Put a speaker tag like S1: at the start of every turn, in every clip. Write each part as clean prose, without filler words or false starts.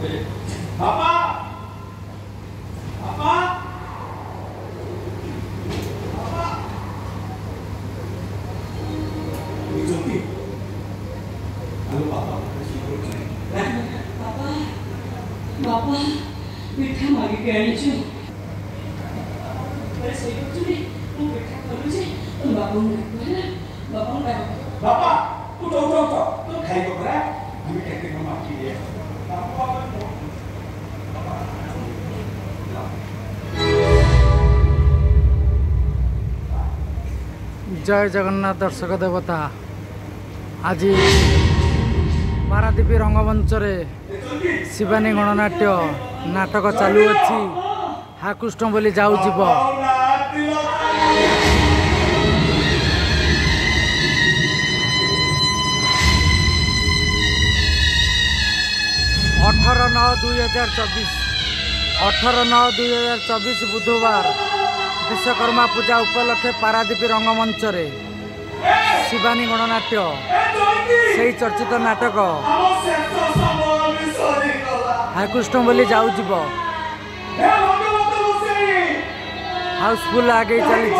S1: बापा बापा ज्योति हेलो पापा
S2: बापा बापा मिठा मागे के आनी छु बस सही कुछ नहीं वो मिठा करू छे तो बाबू ने बाबा ने
S1: बापा उठो उठो उठो तो खाई को करा हमें टेके को मार की है
S3: जय जगन्नाथ दर्शक देवता आज पारादीप रंगमंच रे शिवानी गणनाट्य नाटक चालू अच्छी हाकृष्ण बोली जाऊ जीव 18/9/2024 बुधवार विश्वकर्मा पूजा उपलक्षे पारादीप रंगमंच रे शिवानी गणनाट्य से चर्चित नाटक हाकृष्ण बोली जाऊ जीव हाउसफुल आगे चली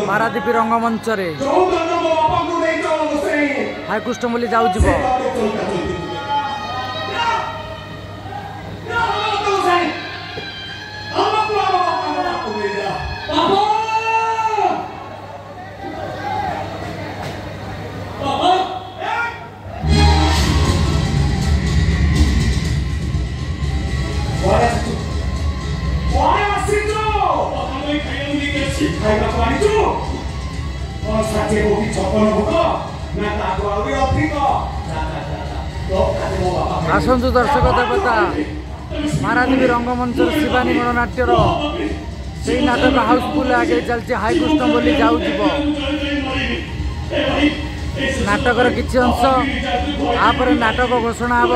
S3: पारादीप रंगमंच रे हाकृष्ण बोली जाऊ जीव आसंतु दर्शक देवता पारादीप रंगमंच शिवानी गणनाट्यर से नाटक हाउसफुल आगे चलती हाईकृष्ण बोली जाऊ जीव नाटकर किछि अंश आपर नाटक घोषणा हम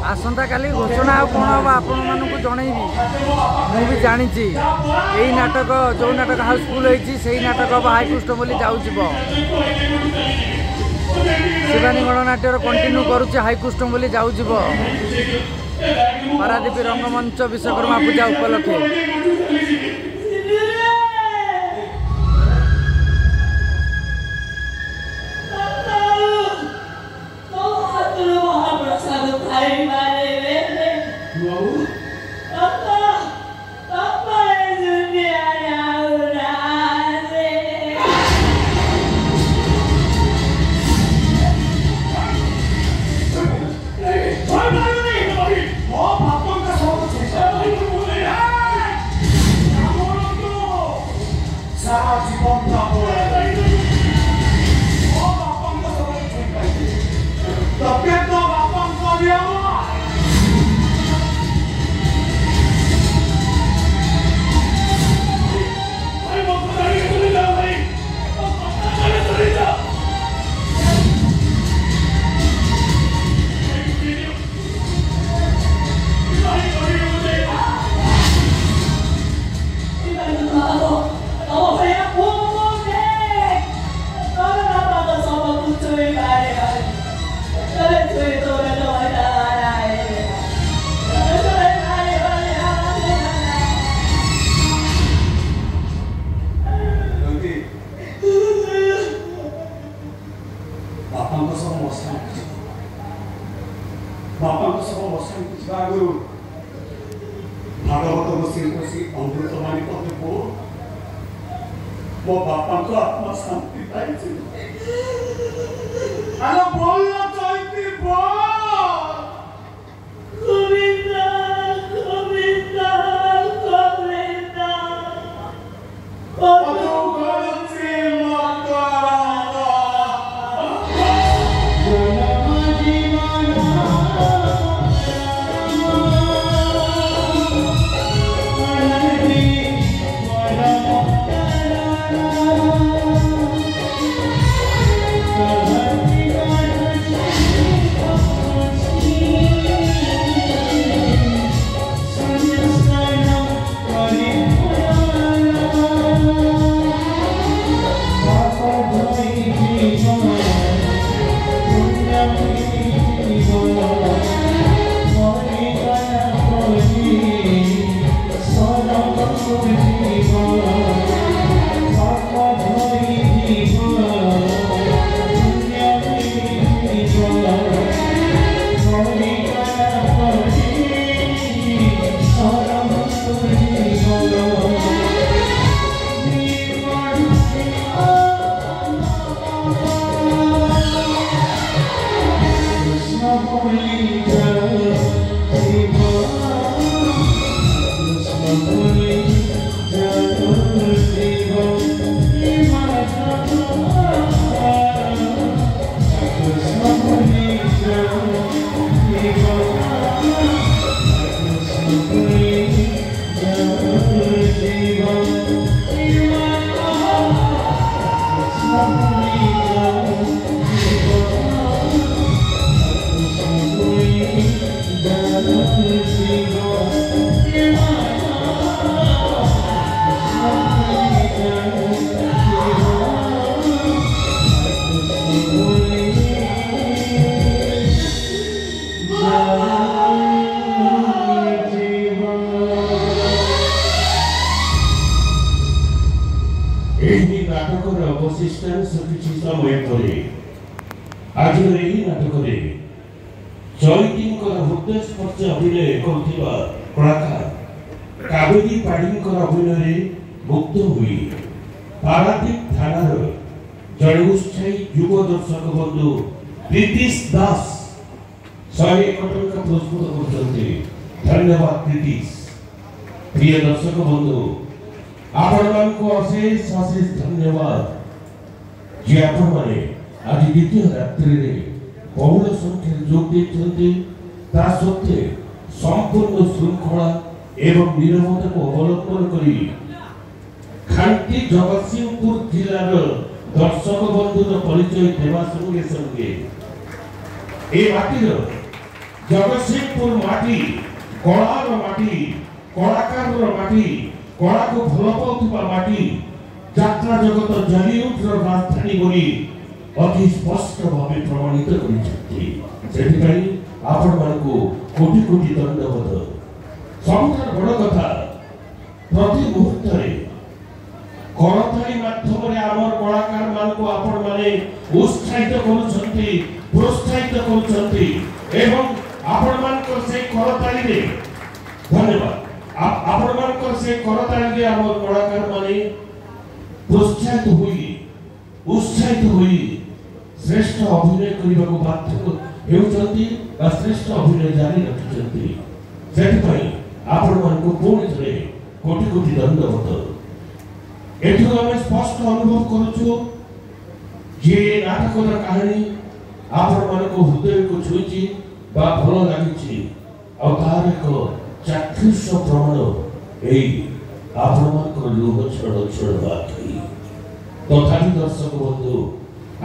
S3: आसंता काली घोषणा कौन हम आपण मानक जनइबी मु भी जानी यही नाटक जो नाटक हाउसफुल होती से नाटक हम हाईकृष्ण बोली जाऊ जीव शिवानी गणनाट्यर कंटिन्यू करुचे हाईकृष्ण बोली जाऊ जीव पारादीप रंगमंच विश्वकर्मा पूजा उपलक्षे
S1: भागवत बसी अमृत वाणी पद को मो बापा को आत्मा शांति पाई अरे बोल ना चलती बोल
S2: गोविंदा गोविंदा गोविंदा
S4: Bye. आज यही नाटक चैतींकर हृदय स्पर्श अभिनय करुवा कलाकार कावेरी पाढ़ींकर अभिनय मुग्ध हुई पारादीप थानार जड़े उत्साही युव दर्शक बंधु प्रीतिश दास 101 टंका पुरस्कृत कर धन्यवाद प्रीतिश। प्रिय दर्शक बंधु आपण को अशेष अशेष धन्यवाद जे आपण माने आज द्वितीय रात्रि रे बहुल संख्या जोग देते ता सत्वे संपूर्ण श्रृंखला एवं निरवता को अवलंबन करी खांटी जगतसिंहपुर जिलार दर्शक बंधुर परिचय देवा संगे संगे ए माटीर जगतसिंहपुर माटी कलार माटी कलाकार माटी कला को भल पाउथिबा माटी यात्रा जगत जलीउड राजधानी बोली अति स्पष्ट भाव प्रमाणित कर आपण मानू कोटि कोटि दंडवत। सबुठार बड़ कथा प्रति मुहूर्त करताली माध्यम आमर कलाकार मानू आपण माने उत्साहित करुछंती प्रोत्साहित करुछंती एवं आपण मानकर से करताली रे धन्यवाद आपण मानकर से करताली रे आमर कलाकार माने प्रोत्साहित हुई उत्साहित हुई श्रेष्ठ अभिनय करने को बाध्य हेउचंती आ श्रेष्ठ अभिनय जारी रखिचंती सेति पई आपण मानको पुणी थरे कोटि कोटि दंडवत। एठु हम स्पष्ट अनुभव करूछु जे नाटकर कहानी आपण मानको हृदय को छुईची बा भलो लागिची आ तार एक चाक्षुष प्रमाण एई आपण मानकर लोभ छड़ छड़ बाकी तथापि दर्शक बंधु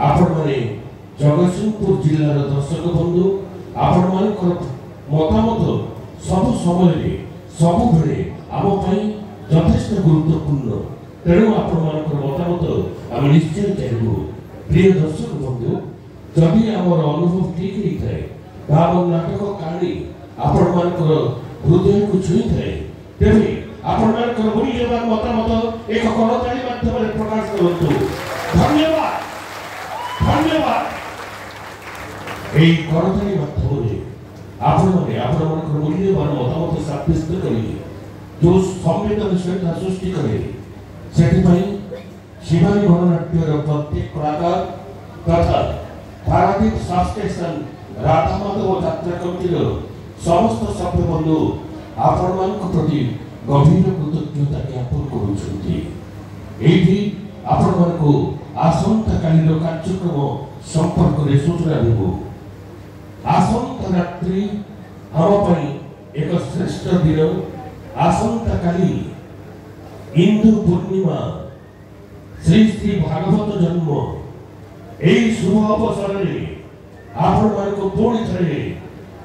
S4: आपण माने जगतसिंहपुर जिलार दर्शक बंधु आपण मानकर मतामत सब समय सब बेले आम यथेष्ट गुरुत्वपूर्ण तेणु आपण मानकर मतामत आम निश्चय चाहबू। प्रिय दर्शक बंधु जदि आमर अनुभव ठीक होता है नाटक कहानी आपण मानकर हृदय को छुई थाए तेरे आपण मानकर मूल्यवान मतामत एक करताली माध्यम प्रकाश करतु। धन्यवाद धन्यवाद। এই করতালি মাধ্যমে আপনার মূল্যবান মতামত সাব্যস্ত করে जो संवेदनशीलता सृष्टि करे सेटिपाई शिवानी गणनाट्यर प्रत्येक कलाकार तथा पारादीप सब स्टेशन राधा माधव यात्रा कमिटीर समस्त सभ्य बंधु आपण प्रति गभीर कृतज्ञता ज्ञापन करुछंती। एठी आपण आसंता कालीर कार्यक्रम संपर्क रे सूचना देबो। आसंता रात्रि हम एक श्रेष्ठ दिन आसंता काली इंदु पूर्णिमा श्री श्री भागवत जन्म एई शुभ अवसर में आपण मानको पुणी थरे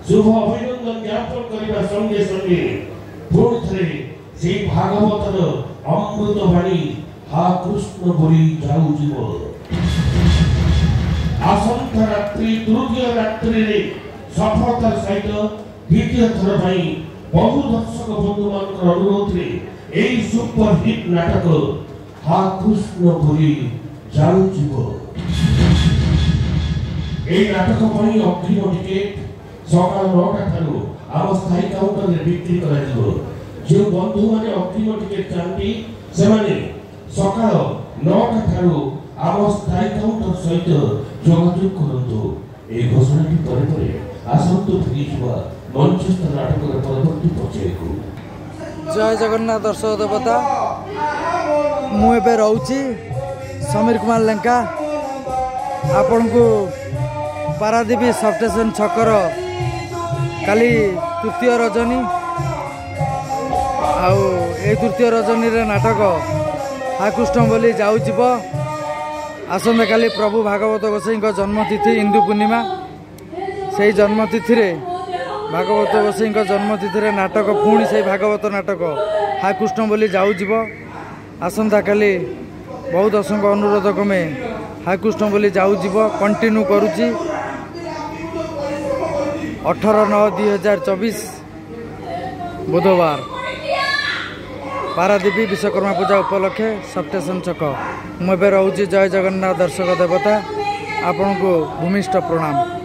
S4: शुभ अभिनंदन ज्ञापन करबा संगे संगे पुणी थरे से भागवतर अमृत वाणी हा कृष्ण बोली जाऊ जीव। आसंता रात्रि तृतीय रात्रि रे सफलतार सहित द्वितीय थर भाई बहु दर्शक बंधु मान अनुरोध रे एई सुपर हिट नाटक हा कृष्ण बोली जाऊ जीव एई नाटक पई अग्रिम टिकेट सकाल 9टा ठारू आम स्थायी काउंटर रे बिक्री करा जीव। जो बंधु माने अग्रिम टिकेट चाहती से माने सकाल 9टा ठारू आम स्थायी काउंटर सहित जोगाजोग करंतु। ए घोषणाटी परे परे आसंतु फिरिजुवा मंचस्थ नाटक परवर्ती पर्याय को।
S3: जय जगन्नाथ दर्शक देवता मु एबे रहउची समीर कुमार लंका आपण को पारादीप सब स्टेशन छकर काली तृतीय रजनी आउ ए तृतीय रजनी रे नाटक हाकृष्ण बोली जाऊ जीव। आसंता काली प्रभु भागवत गोसाई जन्मतिथि इंदु पूर्णिमा से जन्मतिथि रे भागवत गोसाई जन्मतिथि रे नाटक पुणी से भागवत नाटक हाकृष्ण बोली जाऊ जीव। आसंता काली बहुत असंख्य अनुरोध क्रमे हाकृष्ण बोली जाऊ जीव कंटिन्यू करुची 18/9/2024 बुधवार पारादीप विश्वकर्मा पूजा उपलक्षे सब स्टेशन छक मुझे रोचे। जय जगन्नाथ दर्शक देवता आपनको भूमिष्ठ प्रणाम।